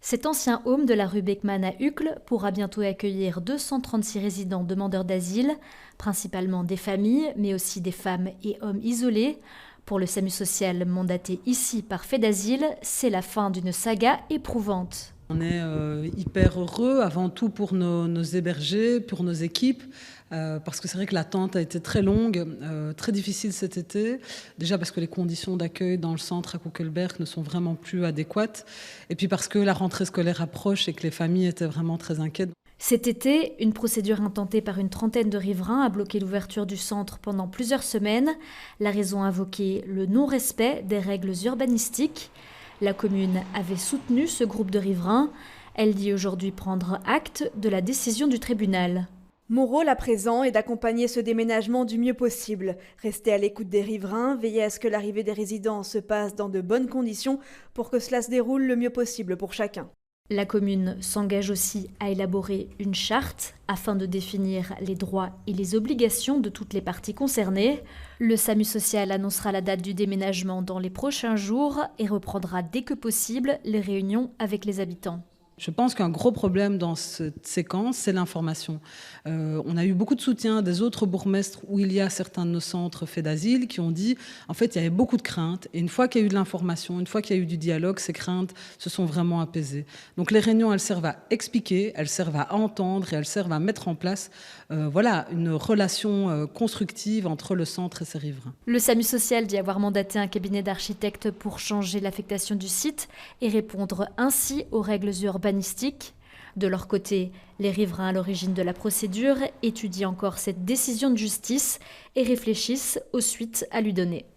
Cet ancien home de la rue Beckmann à Uccle pourra bientôt accueillir 236 résidents demandeurs d'asile, principalement des familles, mais aussi des femmes et hommes isolés. Pour le SAMU social mandaté ici par Fait d'Asile, c'est la fin d'une saga éprouvante. On est hyper heureux, avant tout pour nos hébergés, pour nos équipes, parce que c'est vrai que l'attente a été très longue, très difficile cet été. Déjà parce que les conditions d'accueil dans le centre à Koekelberg ne sont vraiment plus adéquates. Et puis parce que la rentrée scolaire approche et que les familles étaient vraiment très inquiètes. Cet été, une procédure intentée par une trentaine de riverains a bloqué l'ouverture du centre pendant plusieurs semaines. La raison invoquée, le non-respect des règles urbanistiques. La commune avait soutenu ce groupe de riverains. Elle dit aujourd'hui prendre acte de la décision du tribunal. Mon rôle à présent est d'accompagner ce déménagement du mieux possible. Rester à l'écoute des riverains, veiller à ce que l'arrivée des résidents se passe dans de bonnes conditions pour que cela se déroule le mieux possible pour chacun. La commune s'engage aussi à élaborer une charte afin de définir les droits et les obligations de toutes les parties concernées. Le SAMU social annoncera la date du déménagement dans les prochains jours et reprendra dès que possible les réunions avec les habitants. Je pense qu'un gros problème dans cette séquence, c'est l'information. On a eu beaucoup de soutien des autres bourgmestres où il y a certains de nos centres Fait d'Asile qui ont dit, en fait, il y avait beaucoup de craintes. Et une fois qu'il y a eu de l'information, une fois qu'il y a eu du dialogue, ces craintes se sont vraiment apaisées. Donc les réunions, elles servent à expliquer, elles servent à entendre et elles servent à mettre en place une relation constructive entre le centre et ses riverains. Le SAMU social dit avoir mandaté un cabinet d'architectes pour changer l'affectation du site et répondre ainsi aux règles urbanistiques. De leur côté, les riverains à l'origine de la procédure étudient encore cette décision de justice et réfléchissent aux suites à lui donner.